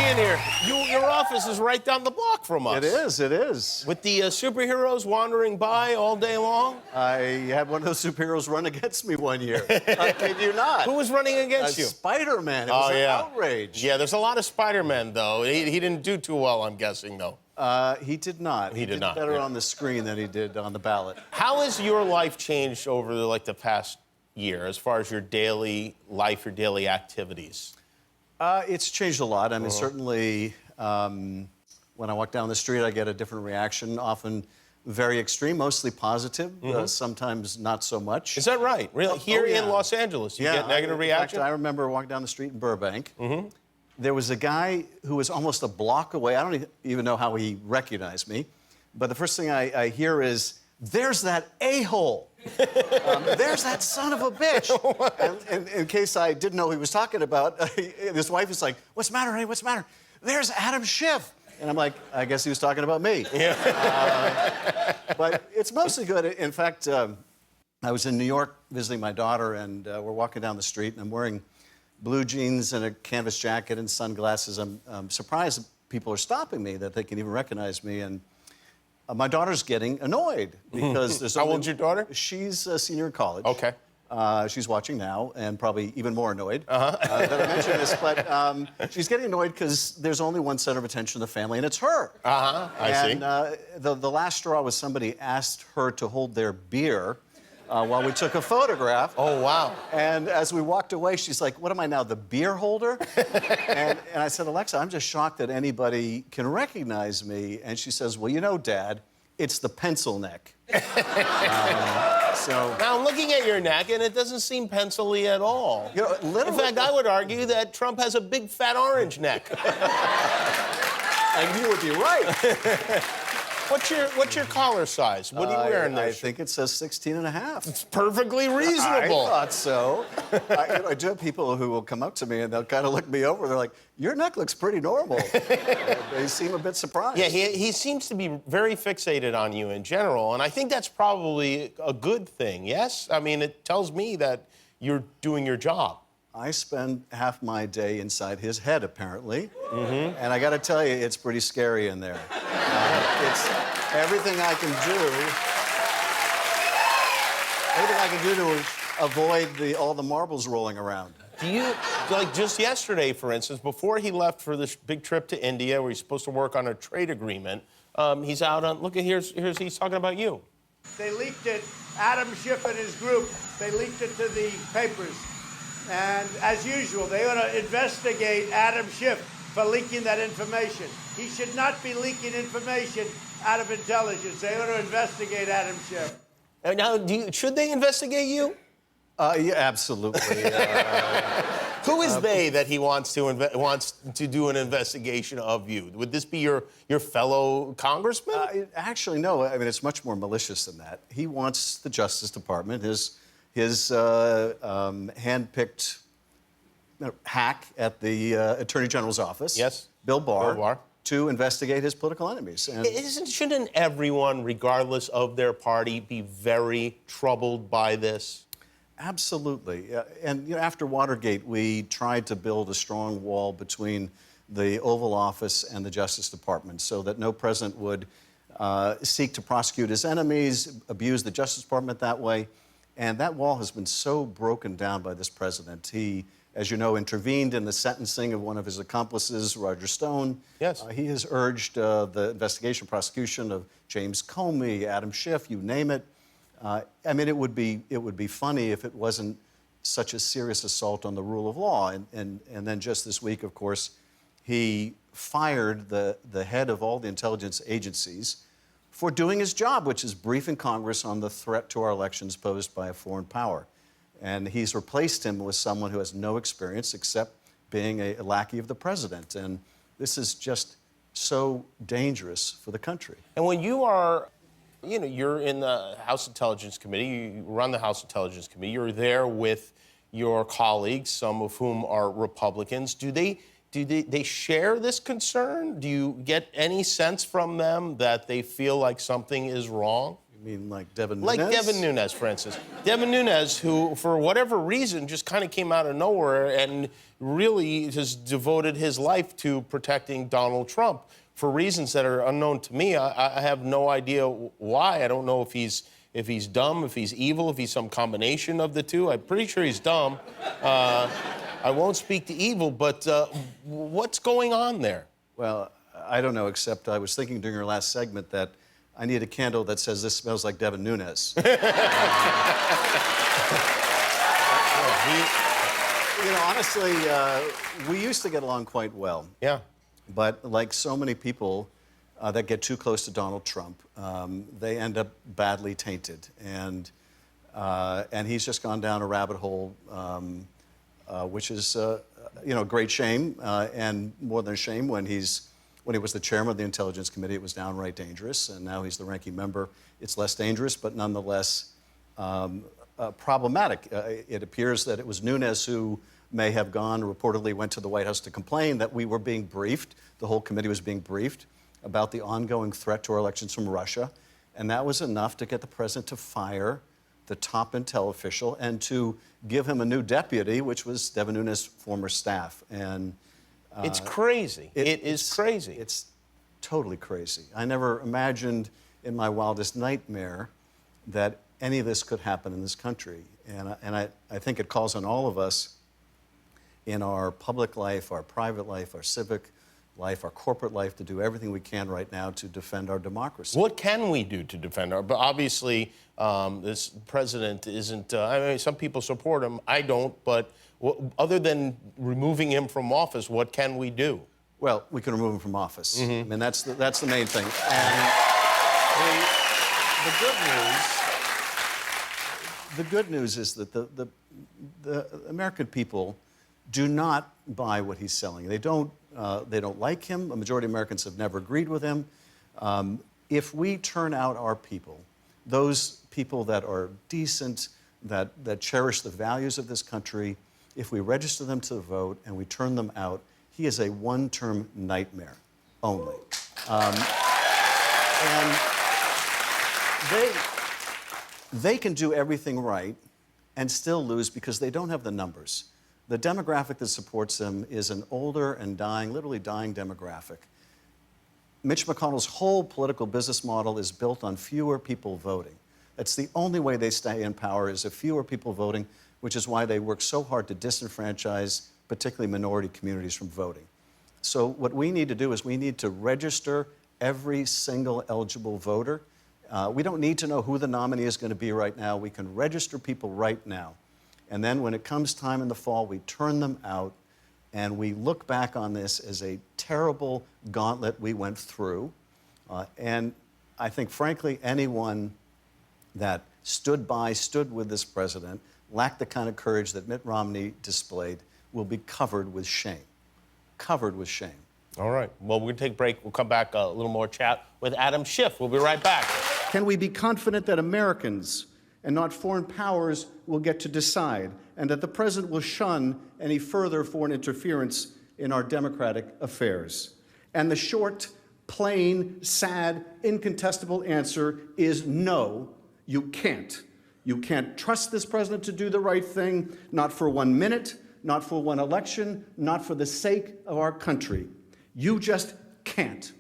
being here. Your office is right down the block from us. It is, it is. With the superheroes wandering by all day long? I had one of those superheroes run against me one year. I kid you not. Who was running against you? Spider-Man. It was an outrage. Yeah, there's a lot of Spider-Men, though. He didn't do too well, I'm guessing, though. He did not. He did not. Better on the screen than he did on the ballot. How has your life changed over the past year, as far as your daily life, your daily activities? It's changed a lot. I mean, certainly, when I walk down the street, I get a different reaction, often very extreme, mostly positive, sometimes not so much. Is that right? Really? Here in Los Angeles, you get negative reaction? In fact, I remember walking down the street in Burbank. There was a guy who was almost a block away. I don't even know how he recognized me. But the first thing I hear is, "There's that a-hole." There's that son of a bitch. And in case I didn't know who he was talking about, his wife is like, "What's the matter, honey? What's the matter?" "There's Adam Schiff." And I'm like, I guess he was talking about me. Yeah. But it's mostly good. In fact, I was in New York visiting my daughter, and we're walking down the street, and I'm wearing blue jeans and a canvas jacket and sunglasses. I'm surprised that people are stopping me, that they can even recognize me. And my daughter's getting annoyed because there's How old's your daughter? She's a senior in college. Okay. She's watching now and probably even more annoyed that I mentioned this. But she's getting annoyed because there's only one center of attention in the family, and it's her. I see. And the last straw was somebody asked her to hold their beer while we took a photograph. Oh, wow. And as we walked away, she's like, "What am I now, the beer holder?" and I said, "Alexa, I'm just shocked that anybody can recognize me." And she says, "Well, you know, Dad, it's the pencil neck." So now I'm looking at your neck, and it doesn't seem pencil-y at all. You know, literally, in fact, I would argue that Trump has a big fat orange neck. And you would be right. What's your collar size? What are you wearing there? I think it says 16 and a half. It's perfectly reasonable. I thought so. I do have people who will come up to me and they'll kind of look me over. They're like, "Your neck looks pretty normal." They seem a bit surprised. Yeah, he seems to be very fixated on you in general, and I think that's probably a good thing, yes? I mean, it tells me that you're doing your job. I spend half my day inside his head, apparently. And I got to tell you, it's pretty scary in there. It's everything I can do to avoid all the marbles rolling around. Do you, like just yesterday, for instance, before he left for this big trip to India where he's supposed to work on a trade agreement, he's out on, look at, he's talking about you. They leaked it, Adam Schiff and his group, they leaked it to the papers. And as usual, they ought to investigate Adam Schiff for leaking that information. He should not be leaking information out of intelligence. They ought to investigate Adam Schiff. Now, should they investigate you? Yeah, absolutely. Who is they that he wants to do an investigation of you? Would this be your fellow congressman? Actually, no. I mean, it's much more malicious than that. He wants the Justice Department, his hand-picked hack at the Attorney General's office, yes, Bill Barr, to investigate his political enemies. And shouldn't everyone, regardless of their party, be very troubled by this? Absolutely. And you know, after Watergate, we tried to build a strong wall between the Oval Office and the Justice Department so that no president would seek to prosecute his enemies, abuse the Justice Department that way. And that wall has been so broken down by this president. He, as you know, intervened in the sentencing of one of his accomplices, Roger Stone. Yes. He has urged the investigation, prosecution of James Comey, Adam Schiff, you name it. I mean, it would be funny if it wasn't such a serious assault on the rule of law. And then just this week, of course, he fired the head of all the intelligence agencies for doing his job, which is briefing Congress on the threat to our elections posed by a foreign power. And he's replaced him with someone who has no experience except being a lackey of the president. And this is just so dangerous for the country. And when you are, you know, you're in the House Intelligence Committee, you run the House Intelligence Committee, you're there with your colleagues, some of whom are Republicans. Do they share this concern? Do you get any sense from them that they feel like something is wrong? I mean, like Devin Nunes? Like Devin Nunes, for instance. Devin Nunes, who, for whatever reason, just kind of came out of nowhere and really has devoted his life to protecting Donald Trump for reasons that are unknown to me. I have no idea why. I don't know if he's dumb, if he's evil, if he's some combination of the two. I'm pretty sure he's dumb. I won't speak to evil, but what's going on there? Well, I don't know, except I was thinking during your last segment that I need a candle that says this smells like Devin Nunes. Honestly, we used to get along quite well. Yeah. But like so many people that get too close to Donald Trump, they end up badly tainted. And he's just gone down a rabbit hole, which is, a great shame. And more than a shame, when he was the chairman of the Intelligence Committee, it was downright dangerous. And now he's the ranking member. It's less dangerous, but nonetheless problematic. It appears that it was Nunes who may have reportedly went to the White House to complain that we were being briefed, the whole committee was being briefed, about the ongoing threat to our elections from Russia. And that was enough to get the president to fire the top intel official and to give him a new deputy, which was Devin Nunes' former staff. And it's crazy. It's crazy. It's totally crazy. I never imagined in my wildest nightmare that any of this could happen in this country. And I think it calls on all of us in our public life, our private life, our civic life, our corporate life, to do everything we can right now to defend our democracy. What can we do to defend our? But obviously, this president isn't. I mean, some people support him. I don't. But other than removing him from office, what can we do? Well, we can remove him from office. I mean, that's the main thing. And the good news is that the American people do not buy what he's selling. They don't like him. A majority of Americans have never agreed with him. If we turn out our people, those people that are decent, that cherish the values of this country, if we register them to the vote and we turn them out, he is a one-term nightmare only. And they can do everything right and still lose because they don't have the numbers. The demographic that supports them is an older and literally dying demographic. Mitch McConnell's whole political business model is built on fewer people voting. That's the only way they stay in power, is if fewer people voting, which is why they work so hard to disenfranchise particularly minority communities from voting. So what we need to do is we need to register every single eligible voter. We don't need to know who the nominee is going to be right now. We can register people right now. And then when it comes time in the fall, we turn them out, and we look back on this as a terrible gauntlet we went through. And I think, frankly, anyone that stood with this president, lacked the kind of courage that Mitt Romney displayed, will be covered with shame. Covered with shame. All right. Well, we're going to take a break. We'll come back, a little more chat with Adam Schiff. We'll be right back. Can we be confident that Americans and not foreign powers will get to decide, and that the president will shun any further foreign interference in our democratic affairs? And the short, plain, sad, incontestable answer is no, you can't. You can't trust this president to do the right thing, not for 1 minute, not for one election, not for the sake of our country. You just can't.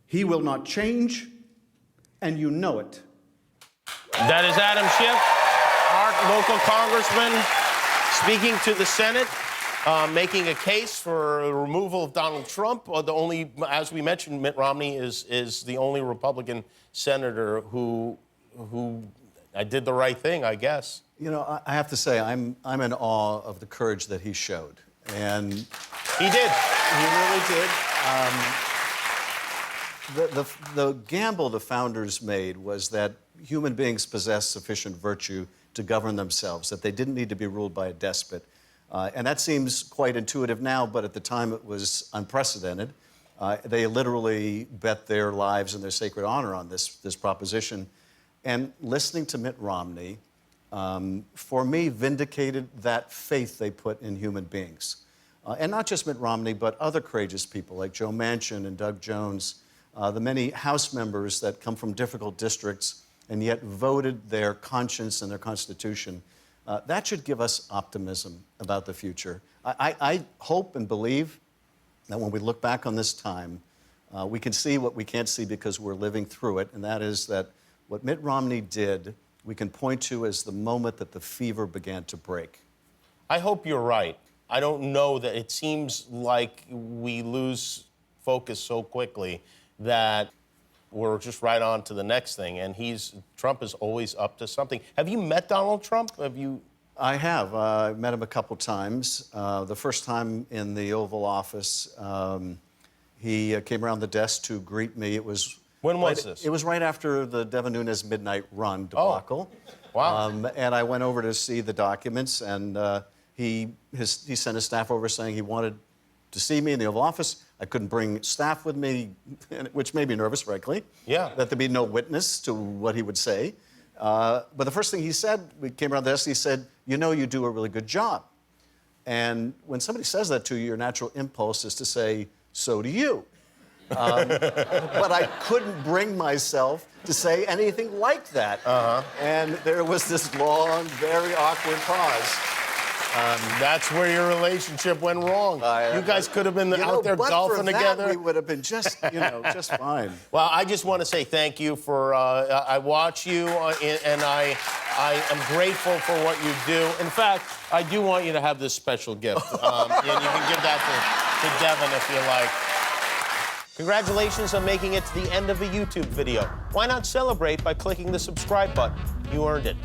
He will not change, and you know it. That is Adam Schiff, our local congressman, speaking to the Senate, making a case for the removal of Donald Trump. As we mentioned, Mitt Romney is the only Republican senator who did the right thing, I guess. You know, I have to say, I'm in awe of the courage that he showed. And he did. He really did. The gamble the founders made was that human beings possess sufficient virtue to govern themselves, that they didn't need to be ruled by a despot. And that seems quite intuitive now, but at the time it was unprecedented. They literally bet their lives and their sacred honor on this proposition. And listening to Mitt Romney, for me, vindicated that faith they put in human beings. And not just Mitt Romney, but other courageous people like Joe Manchin and Doug Jones, the many House members that come from difficult districts and yet voted their conscience and their Constitution. That should give us optimism about the future. I hope and believe that when we look back on this time, we can see what we can't see because we're living through it, and that is that what Mitt Romney did, we can point to as the moment that the fever began to break. I hope you're right. I don't know that it seems like we lose focus so quickly that we're just right on to the next thing. And Trump is always up to something. Have you met Donald Trump? Have you? I have. I met him a couple times. The first time in the Oval Office, he came around the desk to greet me. It was When was this? It was right after the Devin Nunes midnight run debacle. Oh, wow. And I went over to see the documents, and he sent his staff over saying he wanted to see me in the Oval Office. I couldn't bring staff with me, which made me nervous, frankly. Yeah. That there'd be no witness to what he would say. But the first thing he said, we came around the desk, he said, "You know, you do a really good job." And when somebody says that to you, your natural impulse is to say, "So do you." But I couldn't bring myself to say anything like that. And there was this long, very awkward pause. That's where your relationship went wrong. You guys could have been out there golfing together. We would have been just fine. Well, I just want to say thank you for. I watch you, and I am grateful for what you do. In fact, I do want you to have this special gift, and you can give that to Devin if you like. Congratulations on making it to the end of a YouTube video. Why not celebrate by clicking the subscribe button? You earned it.